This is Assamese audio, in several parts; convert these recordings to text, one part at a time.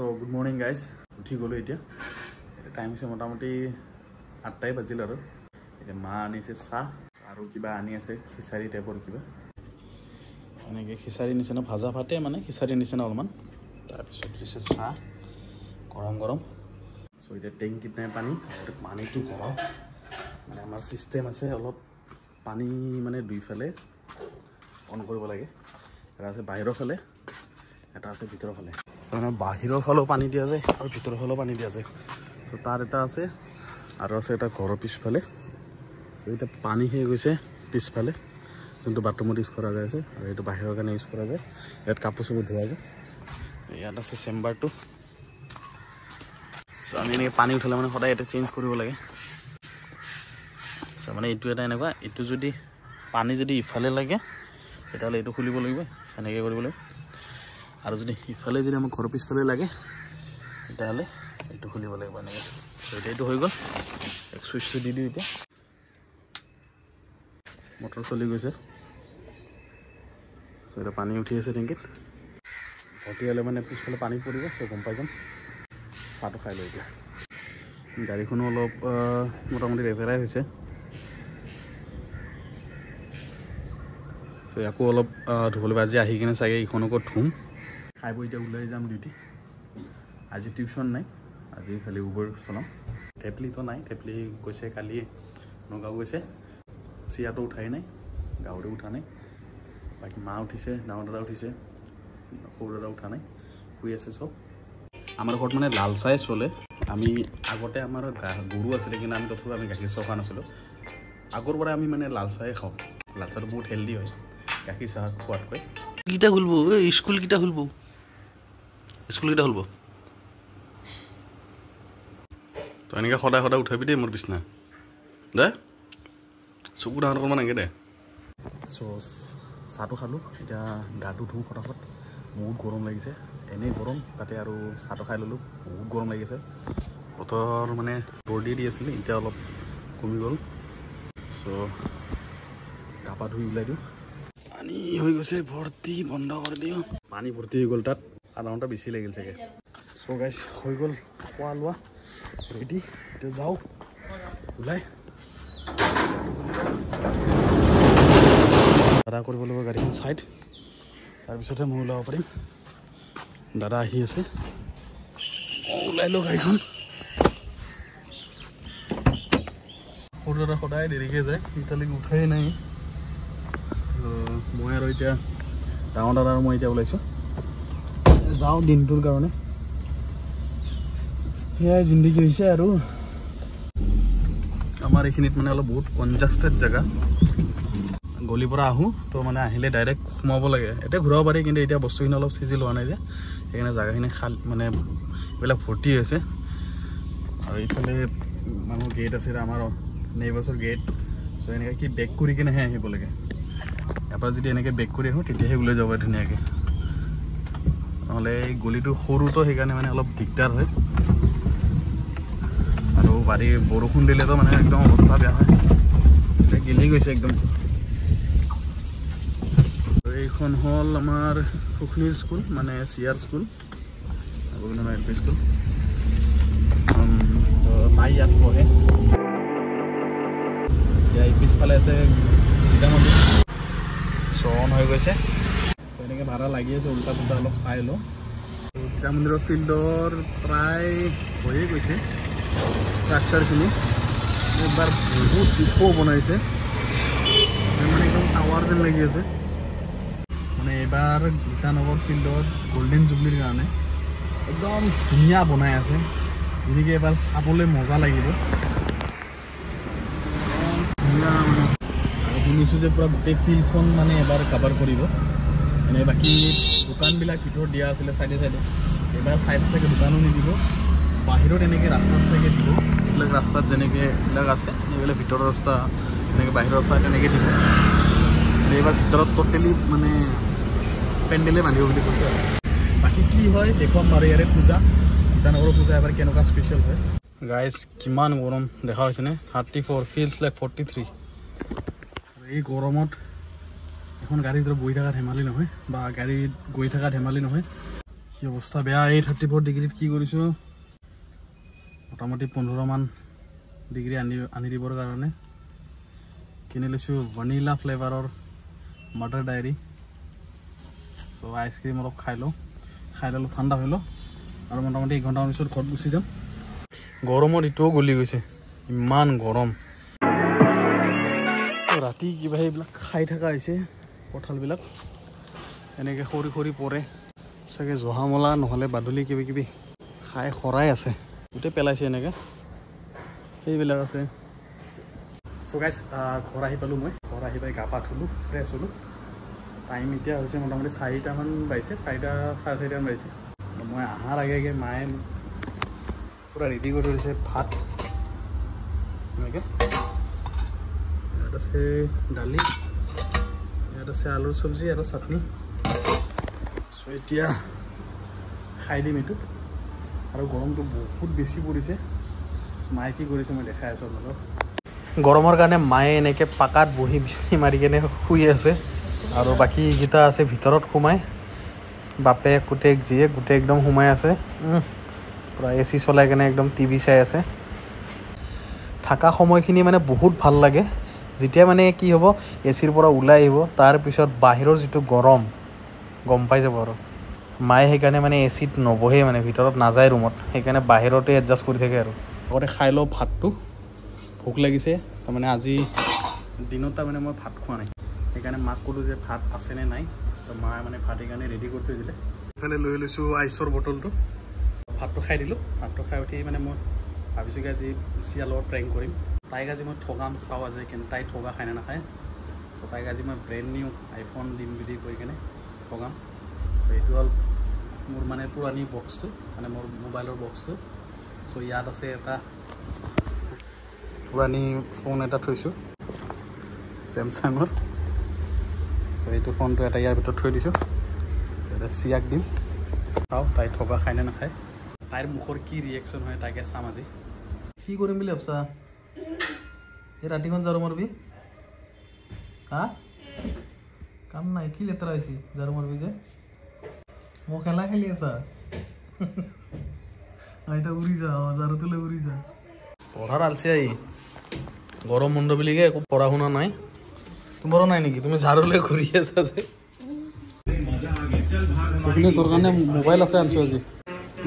So good morning guys. উঠি গলো এতিয়া টাইম হৈছে মোটামুটি 8টাই বাজিল আৰু এতিয়া মা আনিছে চাহ আৰু কিবা আনি আছে খিচাৰি টাইপৰ কিবা এনেকৈ খিচাৰি নিচিনা ভাজা ভাতে মানে খিচাৰি নিচিনা অলপমান তাৰপিছত দিছে চাহ গৰম গৰম চ' এতিয়া টেংকিত নাই পানীটো গৰম মানে আমাৰ চিষ্টেম আছে অলপ পানী মানে দুইফালে অন কৰিব লাগে এটা আছে বাহিৰৰ ফালে এটা আছে ভিতৰৰ ফালে মানে বাহিৰৰ ফালেও পানী দিয়া যায় আৰু ভিতৰৰ ফালেও পানী দিয়া যায় চ' তাৰ এটা আছে আৰু আছে এটা ঘৰৰ পিছফালে চ' এতিয়া পানী হৈ গৈছে পিছফালে যোনটো বাথৰুমত ইউজ কৰা যায় আছে আৰু এইটো বাহিৰৰ কাৰণে ইউজ কৰা যায় ইয়াত কাপোৰ চাপোৰ ধোৱা যায় ইয়াত আছে চেম্বাৰটো চ' আমি এনেকৈ পানী উঠালে মানে সদায় এটা চেঞ্জ কৰিব লাগে চ' মানে এইটো এটা এনেকুৱা এইটো যদি পানী যদি ইফালে লাগে তেতিয়াহ'লে এইটো খুলিব লাগিব এনেকৈ কৰিব লাগিব আৰু যদি ইফালে যদি আমাৰ ঘৰৰ পিছফালে লাগে তেতিয়াহ'লে এইটো খুলিব লাগিব এনেকৈ চ' এতিয়া এইটো হৈ গ'ল এক চুইচটো দি দিওঁ এতিয়া মটৰ চলি গৈছে চ' এতিয়া পানী উঠি আছে টেংকিত ভৰ্তি হ'লে মানে পিছফালে পানী পৰিব চ' গম পাই যাম চাহটো খাই লওঁ এতিয়া গাড়ীখনো অলপ মোটামুটি ৰেপেৰাই হৈছে চ' আকৌ অলপ ধুবলৈ আজি আহি কিনে চাগে এইখনকো ধুম খাই বৈ এতিয়া ওলাই যাম ডিউটি আজি টিউশ্যন নাই আজি খালি উবৰ চলাম টেপলিটো নাই টেপলি গৈছে কালি নগাঁও গৈছে চিয়াটো উঠাই নাই গাঁৱৰে উঠা নাই বাকী মা উঠিছে ডাঙৰ দাদা উঠিছে সৰু দাদা উঠা নাই শুই আছে চব আমাৰ ঘৰত মানে লাল চাই চলে আমি আগতে আমাৰ গৰু আছিলে কিন্তু আমি তথাপিও আমি গাখীৰ চাহ খোৱা নাছিলোঁ আগৰ পৰাই আমি মানে লাল চাহে খাওঁ লাল চাহটো বহুত হেল্ডি হয় গাখীৰ চাহ খোৱাতকৈ কেইটা খুলিব এই স্কুল কেইটা খুলিব তো এনেকৈ সদায় সদায় উঠাবি দেই মোৰ বিচনা দে চকু ডাঙৰ অকণমান এনেকৈ দে চ' চাহটো খালোঁ এতিয়া গাটো ধুওঁ ফটাফট বহুত গৰম লাগিছে এনেই গৰম তাতে আৰু চাহটো খাই ল'লোঁ বহুত গৰম লাগিছে বতৰ মানে ৰ'দ দি আছিলে এতিয়া অলপ কমি গ'ল চ' গা পা ধুই ওলাই দিওঁ পানী হৈ গৈছে ভৰ্তি বন্ধ কৰি দিওঁ পানী ভৰ্তি হৈ গ'ল তাত আধা ঘণ্টা বেছি লাগিল চাগে চ' গাইছ হৈ গ'ল খোৱা লোৱা ৰেডি এতিয়া যাওঁ ওলাই দাদা কৰিব লাগিব গাড়ীখন চাইড তাৰপিছতহে মই ওলাব পাৰিম দাদা আহি আছে ওলাই লওঁ গাড়ীখন সৰু দাদা সদায় দেৰিকৈ যায় এতিয়ালৈকে উঠাই নাই মই আৰু এতিয়া ডাঙৰ দাদা আৰু মই এতিয়া ওলাইছোঁ যাওঁ দিনটোৰ কাৰণে সেয়াই জিন্দগী হৈছে আৰু আমাৰ এইখিনিত মানে অলপ বহুত কনজাষ্টেড জেগা গলিৰ পৰা আহোঁ তো মানে আহিলে ডাইৰেক্ট সোমাব লাগে এতিয়া ঘূৰাব পাৰি কিন্তু এতিয়া বস্তুখিনি অলপ চিজি লোৱা নাই যে সেইকাৰণে জেগাখিনি মানে এইবিলাক ভৰ্তি হৈছে আৰু এইফালে মানুহৰ গেট আছে আমাৰ নেইবাৰ্ছৰ গেট চ' এনেকৈ কি বেক কৰি কিনেহে আহিব লাগে এবাৰ যদি এনেকৈ বেক কৰি আহোঁ তেতিয়াহে ওলাই যাব পাৰে ধুনীয়াকৈ নহ'লে এই গলিটো সৰুতো সেইকাৰণে মানে অলপ দিগদাৰ হয় আৰু বাৰী বৰষুণ দিলেতো মানে একদম অৱস্থা বেয়া হয় গেলি গৈছে একদম এইখন হ'ল আমাৰ সুখনীৰ স্কুল মানে chair school Rabindranath L P school তাই ইয়াত পঢ়ে এতিয়া এই পিছফালে আছে গীতা মন্দিৰ চ' অন হৈ গৈছে চ' এনেকৈ ভাড়া লাগি আছে উল্টা পুল্টা অলপ চাই লওঁ গীতা মন্দিৰৰ ফিল্ডৰ প্ৰায় হৈয়ে গৈছে ষ্ট্ৰাকচাৰখিনি এইবাৰ বহুত ওখ বনাইছে মানে একদম টাৱাৰ যেন লাগি আছে মানে এইবাৰ গীতানগৰ ফিল্ডত গল্ডেন জুবলিৰ কাৰণে একদম ধুনীয়া বনাই আছে যেনেকৈ এবাৰ চাবলৈ মজা লাগিব ধুনীয়া মানে আৰু শুনিছোঁ যে পূৰা গোটেই ফিল্ডখন মানে এবাৰ কাভাৰ কৰিব এনে বাকী দোকানবিলাক ভিতৰত দিয়া আছিলে চাইডে চাইডে এইবাৰ চাইড চাগে দোকানো নিদিব বাহিৰত এনেকৈ ৰাস্তাত চাগে দিব এইবিলাক ৰাস্তাত যেনেকৈ এইবিলাক আছে এইবিলাক ভিতৰৰ ৰাস্তা এনেকৈ বাহিৰৰ ৰাস্তা তেনেকৈ দিব এইবাৰ ভিতৰত ট'টেলি মানে পেণ্ডেলে বান্ধিব বুলি কৈছে আৰু বাকী কি হয় দেখুৱাম বাৰু ইয়াৰে পূজা গীতানগৰৰ পূজা এবাৰ কেনেকুৱা স্পেচিয়েল হয় গাইজ কিমান গৰম দেখা হৈছেনে 34 ফিলছ লাইক 43 এই গৰমত এখন গাড়ীৰ ভিতৰত বহি থকা ধেমালি নহয় বা গাড়ীত গৈ থকা ধেমালি নহয় কি অৱস্থা বেয়া এই 34 ডিগ্ৰীত কি কৰিছোঁ মোটামুটি 15 মান ডিগ্ৰী আনি দিবৰ কাৰণে কিনি লৈছোঁ ভনিলা ফ্লেভাৰৰ মাটাৰ ডায়েৰী সো আইসক্ৰীম অলপ খাই লওঁ ঠাণ্ডা হৈ লওঁ আৰু মোটামুটি 1 ঘণ্টাৰ পিছত ঘৰত গুচি যাম গৰমত ইটোও গলি গৈছে ইমান গৰম ৰাতি কিবা এইবিলাক খাই থকা হৈছে কঁঠালবিলাক এনেকৈ সৰি পৰে চাগে জহামলা নহ'লে বাদুলি কিবি খাই খৰাই আছে গোটেই পেলাইছে এনেকৈ সেইবিলাক আছে সো গাইজ ঘৰ আহি পালোঁ মই ঘৰ আহি পাই গা পা ধুলোঁ ফ্ৰেছ হ'লোঁ টাইম এতিয়া হৈছে মোটামুটি 4টামান বাজিছে 4টা 4:30 মান বাজিছে মই অহাৰ আগে মায়ে পুৰা ৰেডি কৰি থৈছে ভাত এনেকৈ ইয়াত আছে দালি ইয়াত আছে আলুৰ চব্জি আৰু চাটনি সো এতিয়া খাই দিম এইটো আৰু গৰমটো বহুত বেছি পৰিছে মায়ে কি কৰিছে মই দেখাই আছোঁ আপোনালোকক গৰমৰ কাৰণে মায়ে এনেকৈ পাকাত বহি বিচনি মাৰি কেনে শুই আছে আৰু বাকীকেইটা আছে ভিতৰত সোমাই বাপে পুতেক জীয়ে গোটেই একদম সোমাই আছে পুৰা AC চলাই কেনে একদম টিভি চাই আছে থকা সময়খিনি মানে বহুত ভাল লাগে যেতিয়া মানে কি হ'ব ACৰ পৰা ওলাই আহিব তাৰপিছত বাহিৰৰ যিটো গৰম গম পাই যাব আৰু মায়ে সেইকাৰণে মানে ACত নবহে মানে ভিতৰত নাযায় ৰুমত সেইকাৰণে বাহিৰতে এডজাষ্ট কৰি থাকে আৰু আগতে খাই লওঁ ভাতটো ভোক লাগিছে তাৰমানে আজি দিনত তাৰমানে মই ভাত খোৱা নাই সেইকাৰণে মাক ক'লোঁ যে ভাত আছেনে নাই তো মায়ে মানে ভাত সেইকাৰণে ৰেডি কৰি থৈ দিলে এইফালে লৈ লৈছোঁ আইচৰ বটলটো ভাতটো খাই দিলোঁ ভাতটো খাই উঠি মানে মই ভাবিছোঁ আজি চিয়াৰ লগত প্ৰেংক কৰিম তাইক আজি মই ঠগাম চাওঁ আজি কেনে তাই ঠগা খায় নে নাখায় চ' তাইক আজি মই ব্ৰেণ্ড নিউ আইফোন দিম বুলি কৈ কেনে ঠগাম চ' এইটো হ'ল মোৰ মানে পুৰণি বক্সটো মানে মোৰ মোবাইলৰ বক্সটো চ' ইয়াত আছে এটা পুৰণি ফোন এটা থৈছোঁ চেমচাঙৰ চ' এইটো ফোনটো এটা ইয়াৰ ভিতৰত থৈ দিছোঁ এটা চিয়াক দিম চাওঁ তাই ঠগা খায় নে নাখায় তাইৰ মুখৰ কি ৰিয়েকশ্যন হয় তাকে চাম আজি কি কৰিম বুলি ভাবছা এই ৰাতিখন ঝাৰু মাৰবি হা কাম নাই কি লেতেৰা হৈছে ঝাৰু মাৰবি যে মই খেলা খেলি আছা এটা উৰি যা ঝাৰুটো লৈ উৰি যা পঢ়াৰ আলচি আহি গৰম বন্ধ বুলিকে একো পঢ়া শুনা নাই তোমাৰো নাই নেকি তুমি ঝাৰু লৈ ঘূৰি আছা যে তোৰ কাৰণে মোবাইল আছে আনছো আজি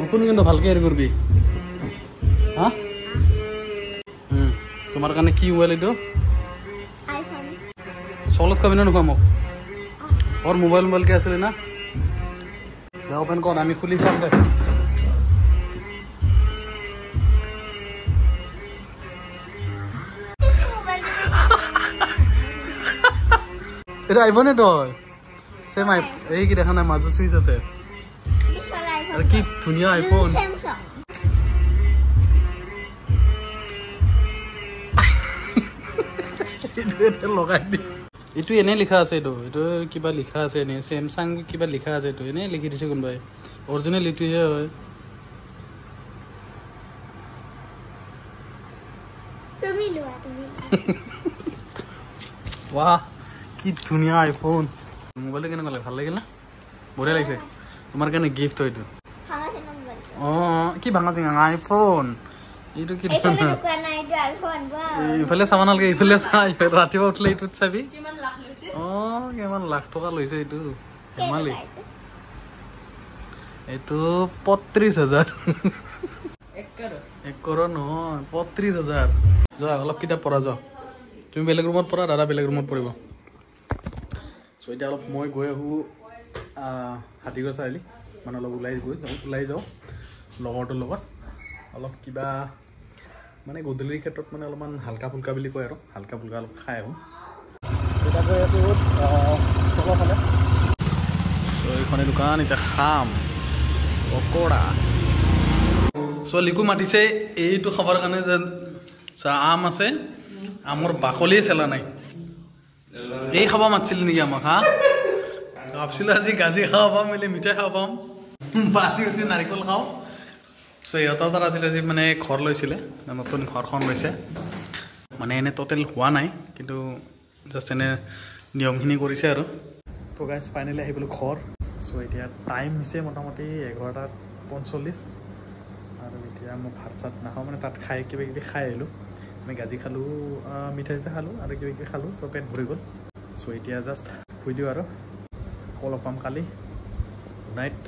নতুন কিন্তু ভালকে হেৰি কৰবি হা তোমাৰ কাৰণে কি মোবাইল এইটো চলত কবি না নোখোৱা মোক और मोबाइल के आছিলে না ওপেন কর আমি খুলি চাম দে এটা আইফোন এটো সেম এই কি দেখা না মাঝে সুইচ আছে আর কি ধুনিয়া আইফোন এটা লগাই দি এইটো এনে লিখা আছে এইটো কিবা লিখা আছে এনে স্যামসাং কিবা লিখা আছে এইটো এনে লিখি দিছে কোনবাই অৰিজিনাল এইটোহে হয় তুমি লোৱা বাহ কি ধুনিয়া আইফোন মোবাইল কেনে লাগে ভাল লাগিল না বঢ়িয়া লাগিছে তোমাৰ কাৰণে গিফট হয় এইটো কি ভাঙা চিঙা আইফোন এইটো কি ইফালে চাব নালাগে ইফালে চাই ৰাতিপুৱা উঠিলে এইটোত চাবি কিমান লাখ টকা লৈছে এইটো ধেমালি এইটো ৩৫,০০০ 1 কৰ'ৰ নহয় ৩৫,০০০ যোৱা অলপ কিতাপ পঢ়া যোৱা তুমি বেলেগ ৰুমত পঢ়া দাদা বেলেগ ৰুমত পঢ়িব চ' এতিয়া অলপ মই গৈ আহোঁ হাতীগড় চাৰিআলি মানে অলপ ওলাই যাওঁ লগৰটোৰ লগত অলপ কিবা মানে গধূলিৰ ক্ষেত্ৰত মানে অলপমান হালকা ফুলকা বুলি কয় আৰু হালকা ফুলকা অলপ খাই আহোঁ এতিয়া এইটো তলফালে চ' এইখনে দোকান এতিয়া খাম পকৰা চ' লিকু মাতিছে এইটো খাবৰ কাৰণে যে আম আছে আমৰ বাকলিয়ে চেলা নাই এই খাব মাতিছিল নেকি আমাক হা ভাবছিলোঁ আজি গাজি খাব পাম মিলি মিঠাই খাব পাম বাজি উচি নাৰিকল খাওঁ চ' ইহঁতৰ তাত আছিলে আজি মানে ঘৰ লৈছিলে নতুন ঘৰখন লৈছে মানে এনে টোটেল হোৱা নাই কিন্তু জাষ্ট এনে নিয়মখিনি কৰিছে আৰু তো গাইজ ফাইনেলি আহি পালোঁ ঘৰ চ' চ' এতিয়া টাইম হৈছে মোটামুটি 11:45 আৰু এতিয়া মই ভাত চাত নাখাওঁ মানে তাত খাই কিবা কিবি খাই আহিলোঁ আমি গাজি খালোঁ মিঠাই চিঠাই খালোঁ আৰু কিবা কিবি খালোঁ তো পেট ভৰি গ'ল চ' এতিয়া জাষ্ট শুই দিওঁ আৰু আকৌ লগ পাম কালি গুড নাইট